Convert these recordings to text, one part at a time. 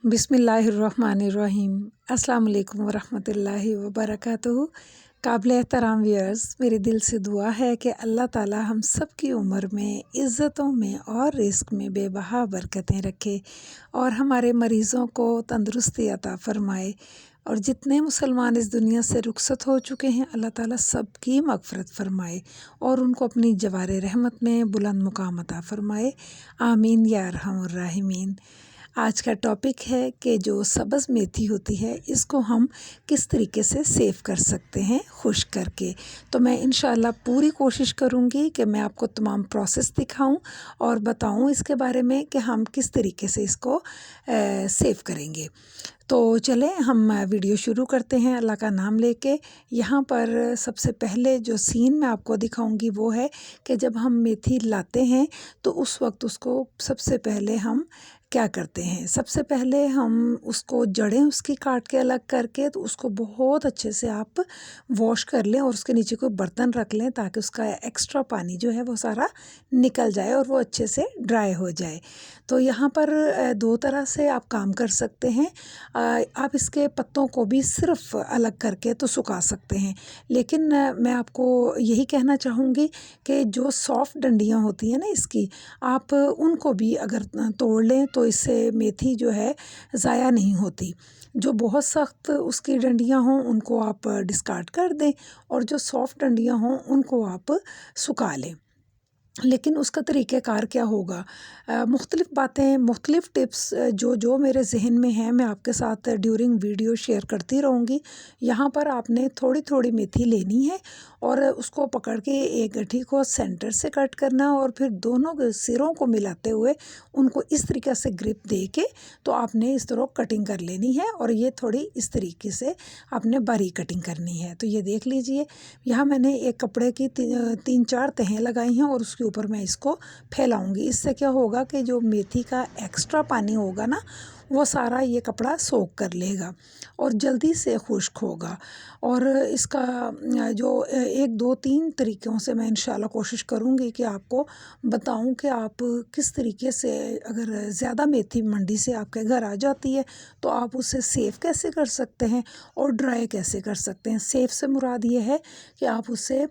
बिस्मिल्लाहिर्रहमानिर्रहीम। अस्सलाम वालेकुम वरहमतुल्लाहि वबरकातुहू। काबिल एहतराम व्यूअर्स, मेरे दिल से दुआ है कि अल्लाह ताला हम सब की उम्र में, इज़्ज़तों में और रिज़्क़ में बेबहा बरकतें रखे और हमारे मरीज़ों को तंदुरुस्ती अता फ़रमाए। और जितने मुसलमान इस दुनिया से रुखसत हो चुके हैं, अल्लाह ताला सबकी मग़फ़िरत फ़रमाए और उनको अपनी जवारे रहमत में बुलंद मुक़ाम अता फ़रमाए। आमीन या अरहमुर राहिमीन। आज का टॉपिक है कि जो सब्ज़ मेथी होती है, इसको हम किस तरीके से सेव कर सकते हैं खुश्क करके। तो मैं इंशाअल्लाह पूरी कोशिश करूँगी कि मैं आपको तमाम प्रोसेस दिखाऊं और बताऊं इसके बारे में कि हम किस तरीके से इसको सेव करेंगे। तो चलें हम वीडियो शुरू करते हैं अल्लाह का नाम लेके। यहाँ पर सबसे पहले जो सीन मैं आपको दिखाऊंगी वो है कि जब हम मेथी लाते हैं तो उस वक्त उसको सबसे पहले हम क्या करते हैं। सबसे पहले हम उसको जड़ें उसकी काट के अलग करके तो उसको बहुत अच्छे से आप वॉश कर लें और उसके नीचे कोई बर्तन रख लें ताकि उसका एक्स्ट्रा पानी जो है वो सारा निकल जाए और वो अच्छे से ड्राई हो जाए। तो यहाँ पर दो तरह से आप काम कर सकते हैं। आप इसके पत्तों को भी सिर्फ अलग करके तो सुखा सकते हैं, लेकिन मैं आपको यही कहना चाहूँगी कि जो सॉफ्ट डंडियाँ होती हैं ना इसकी, आप उनको भी अगर तोड़ लें तो इससे मेथी जो है ज़ाया नहीं होती। जो बहुत सख्त उसकी डंडियाँ हों उनको आप डिस्कार्ड कर दें और जो सॉफ्ट डंडियाँ हों उनको आप सुखा लें। लेकिन उसका तरीक़ेकार क्या होगा, मुख्तलिफ़ बातें, मुख्तलिफ़ टिप्स जो मेरे ज़हन में हैं मैं आपके साथ ड्यूरिंग वीडियो शेयर करती रहूँगी। यहाँ पर आपने थोड़ी थोड़ी मेथी लेनी है और उसको पकड़ के एक गठी को सेंटर से कट करना और फिर दोनों के सिरों को मिलाते हुए उनको इस तरीके से ग्रिप दे के तो आपने इस तरह कटिंग कर लेनी है और ये थोड़ी इस तरीके से आपने बारीक कटिंग करनी है। तो ये देख लीजिए, यहाँ मैंने एक कपड़े की 3-4 तहें लगाई हैं और उसके ऊपर मैं इसको फैलाऊंगी। इससे क्या होगा कि जो मेथी का एक्स्ट्रा पानी होगा ना वो सारा ये कपड़ा सोख कर लेगा और जल्दी से खुश्क होगा। और इसका जो 1-2-3 तरीक़ों से मैं इंशाल्लाह कोशिश करूँगी कि आपको बताऊं कि आप किस तरीके से, अगर ज़्यादा मेथी मंडी से आपके घर आ जाती है तो आप उसे सेव कैसे कर सकते हैं और ड्राई कैसे कर सकते हैं। सेव से मुराद ये है कि आप उसे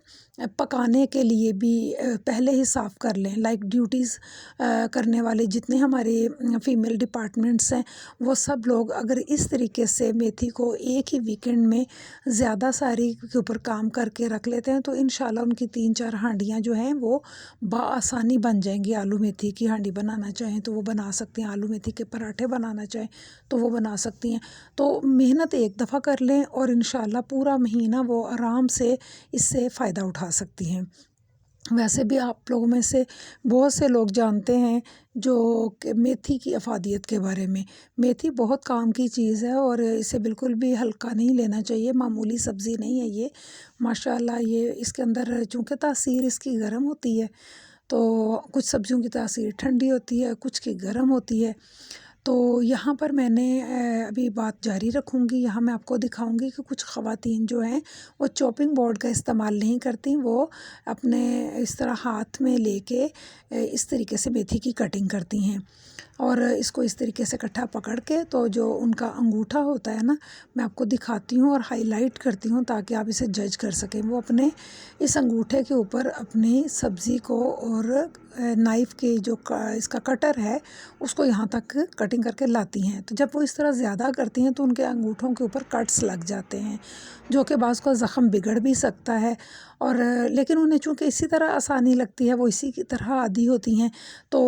पकाने के लिए भी पहले ही साफ़ कर लें। लाइक ड्यूटीज़ करने वाले जितने हमारे फ़ीमेल डिपार्टमेंट्स हैं वो सब लोग अगर इस तरीके से मेथी को एक ही वीकेंड में ज़्यादा सारी के ऊपर काम करके रख लेते हैं तो इंशाल्लाह उनकी 3-4 हांडियाँ जो हैं वो बआसानी बन जाएंगी। आलू मेथी की हांडी बनाना चाहें तो वो बना सकती हैं, आलू मेथी के पराठे बनाना चाहें तो वो बना सकती हैं। तो मेहनत एक दफ़ा कर लें और इंशाल्लाह पूरा महीना वो आराम से इससे फ़ायदा उठा सकती हैं। वैसे भी आप लोगों में से बहुत से लोग जानते हैं जो कि मेथी की अफादियत के बारे में। मेथी बहुत काम की चीज़ है और इसे बिल्कुल भी हल्का नहीं लेना चाहिए। मामूली सब्ज़ी नहीं है ये, माशाल्लाह। ये इसके अंदर चूँकि तासीर इसकी गर्म होती है तो कुछ सब्ज़ियों की तासीर ठंडी होती है, कुछ की गर्म होती है। तो यहाँ पर मैंने अभी बात जारी रखूँगी। यहाँ मैं आपको दिखाऊँगी कि कुछ ख़वातीन जो हैं वो चॉपिंग बोर्ड का इस्तेमाल नहीं करती, वो अपने इस तरह हाथ में लेके इस तरीके से मेथी की कटिंग करती हैं और इसको इस तरीके से इकट्ठा पकड़ के तो जो उनका अंगूठा होता है ना, मैं आपको दिखाती हूँ और हाईलाइट करती हूँ ताकि आप इसे जज कर सकें। वो अपने इस अंगूठे के ऊपर अपनी सब्ज़ी को और नाइफ़ के जो इसका कटर है उसको यहाँ तक कटिंग करके लाती हैं। तो जब वो इस तरह ज़्यादा करती हैं तो उनके अंगूठों के ऊपर कट्स लग जाते हैं जो कि बाज़ को ज़ख़म बिगड़ भी सकता है। और लेकिन उन्हें चूँकि इसी तरह आसानी लगती है, वो इसी की तरह आदी होती हैं तो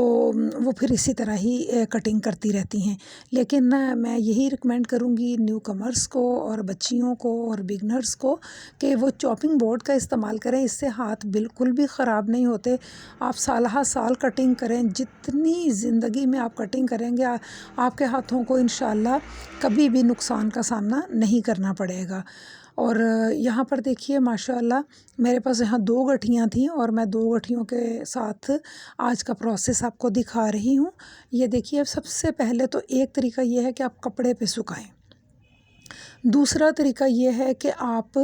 वो फिर इसी तरह ही कटिंग करती रहती हैं। लेकिन मैं यही रिकमेंड करूँगी न्यू कमर्स को और बच्चियों को और बिगनर्स को कि वो चॉपिंग बोर्ड का इस्तेमाल करें। इससे हाथ बिल्कुल भी ख़राब नहीं होते। आप साल साल कटिंग करें, जितनी ज़िंदगी में आप कटिंग करेंगे आपके हाथों को इंशाल्लाह कभी भी नुकसान का सामना नहीं करना पड़ेगा। और यहाँ पर देखिए माशाल्लाह मेरे पास यहाँ 2 गठियाँ थीं और मैं 2 गठियों के साथ आज का प्रोसेस आपको दिखा रही हूँ। ये देखिए, सबसे पहले तो एक तरीका ये है कि आप कपड़े पे सुखाएं। दूसरा तरीका ये है कि आप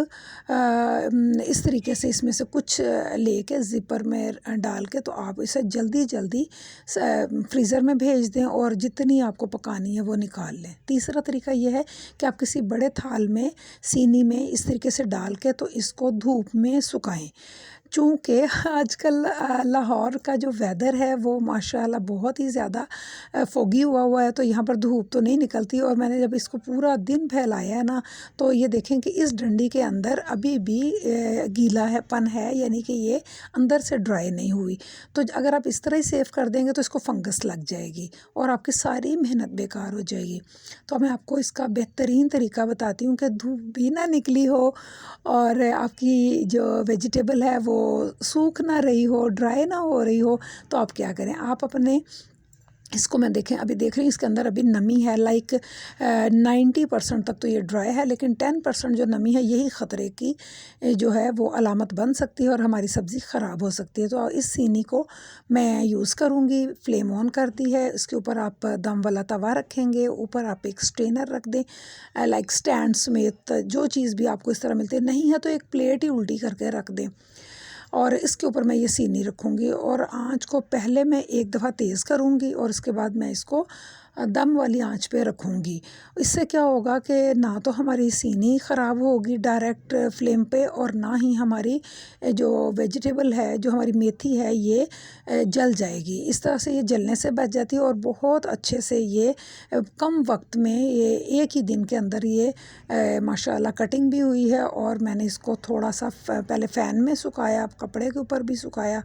इस तरीके से इसमें से कुछ लेके ज़िपर में डाल के तो आप इसे जल्दी जल्दी फ्रीज़र में भेज दें और जितनी आपको पकानी है वो निकाल लें। तीसरा तरीका ये है कि आप किसी बड़े थाल में सीनी में इस तरीके से डाल के तो इसको धूप में सुखाएं। चूँकि आजकल लाहौर का जो वेदर है वो माशाल्लाह बहुत ही ज़्यादा फोगी हुआ है, तो यहाँ पर धूप तो नहीं निकलती। और मैंने जब इसको पूरा दिन फैलाया है ना, तो ये देखें कि इस डंडी के अंदर अभी भी गीला है पन है, यानी कि ये अंदर से ड्राई नहीं हुई। तो अगर आप इस तरह ही सेव कर देंगे तो इसको फंगस लग जाएगी और आपकी सारी मेहनत बेकार हो जाएगी। तो मैं आपको इसका बेहतरीन तरीका बताती हूँ कि धूप भी ना निकली हो और आपकी जो वेजिटेबल है वो सूख ना रही हो, ड्राई ना हो रही हो। तो आप क्या करें, आप अपने इसको मैं देखें अभी देख रही हूँ इसके अंदर अभी नमी है, लाइक 90% तक तो ये ड्राई है, लेकिन 10% जो नमी है यही ख़तरे की जो है वो अलामत बन सकती है और हमारी सब्ज़ी ख़राब हो सकती है। तो इस सीनी को मैं यूज़ करूँगी। फ्लेम ऑन कर दी है, इसके ऊपर आप दम वाला तवा रखेंगे, ऊपर आप एक स्ट्रेनर रख दें, लाइक स्टैंड समेत जो चीज़ भी आपको इस तरह मिलती है, नहीं है तो एक प्लेट ही उल्टी करके रख दें और इसके ऊपर मैं ये सीनी रखूँगी और आँच को पहले मैं एक दफ़ा तेज़ करूँगी और उसके बाद मैं इसको दम वाली आंच पे रखूँगी। इससे क्या होगा कि ना तो हमारी सीनी ख़राब होगी डायरेक्ट फ्लेम पे और ना ही हमारी जो वेजिटेबल है, जो हमारी मेथी है, ये जल जाएगी। इस तरह से ये जलने से बच जाती है और बहुत अच्छे से ये कम वक्त में ये एक ही दिन के अंदर ये माशाल्लाह कटिंग भी हुई है। और मैंने इसको थोड़ा सा पहले फ़ैन में सुखाया, कपड़े के ऊपर भी सुखाया,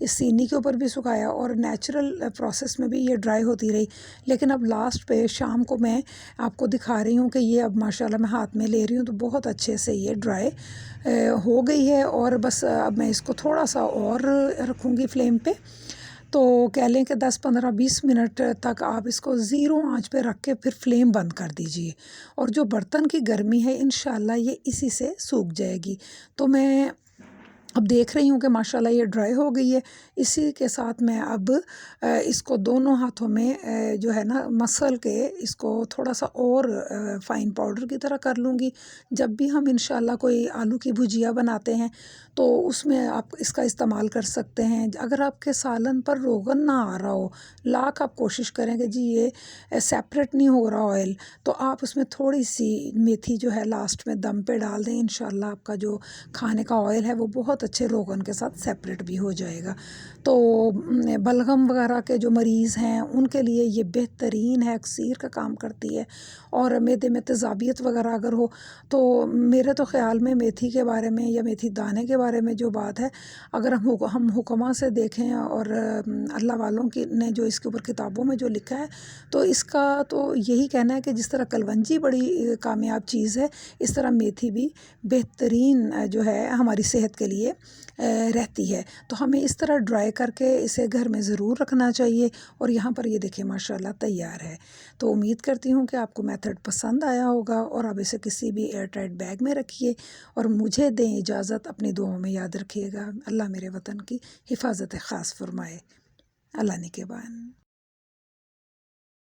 इस सीनी के ऊपर भी सुखाया और नेचुरल प्रोसेस में भी ये ड्राई होती रही। लेकिन अब लास्ट पे शाम को मैं आपको दिखा रही हूँ कि ये अब माशाल्लाह मैं हाथ में ले रही हूँ तो बहुत अच्छे से ये ड्राई हो गई है। और बस अब मैं इसको थोड़ा सा और रखूँगी फ्लेम पे। तो कह लें कि 10-15-20 मिनट तक आप इसको ज़ीरो आंच पे रख के फिर फ्लेम बंद कर दीजिए और जो बर्तन की गर्मी है इंशाल्लाह ये इसी से सूख जाएगी। तो मैं अब देख रही हूँ कि माशाल्लाह ये ड्राई हो गई है। इसी के साथ मैं अब इसको दोनों हाथों में जो है ना मसल के इसको थोड़ा सा और फ़ाइन पाउडर की तरह कर लूँगी। जब भी हम इंशाल्लाह कोई आलू की भुजिया बनाते हैं तो उसमें आप इसका इस्तेमाल कर सकते हैं। अगर आपके सालन पर रोगन ना आ रहा हो, लाख आप कोशिश करें कि जी ये सेपरेट नहीं हो रहा ऑयल, तो आप उसमें थोड़ी सी मेथी जो है लास्ट में दम पे डाल दें। इंशाल्लाह आपका जो खाने का ऑयल है वो बहुत अच्छे रोगन के साथ सेपरेट भी हो जाएगा। तो बलगम वगैरह के जो मरीज़ हैं उनके लिए ये बेहतरीन है, अक्सीर का काम करती है। और मैदे में तेज़ाबियत वगैरह अगर हो तो मेरे तो ख़्याल में मेथी के बारे में या मेथी दाने के बारे में जो बात है, अगर हम हुक्मा से देखें और अल्लाह वालों की ने जो इसके ऊपर किताबों में जो लिखा है, तो इसका तो यही कहना है कि जिस तरह कलवंजी बड़ी कामयाब चीज़ है, इस तरह मेथी भी बेहतरीन जो है हमारी सेहत के लिए रहती है। तो हमें इस तरह ड्राई करके इसे घर में ज़रूर रखना चाहिए। और यहाँ पर ये देखिए माशाल्लाह तैयार है। तो उम्मीद करती हूँ कि आपको मेथड पसंद आया होगा और अब इसे किसी भी एयर टाइट बैग में रखिए और मुझे दें इजाज़त। अपनी दुआओं में याद रखिएगा। अल्लाह मेरे वतन की हिफाजत ख़ास फरमाए। अल्लाह निगहबान।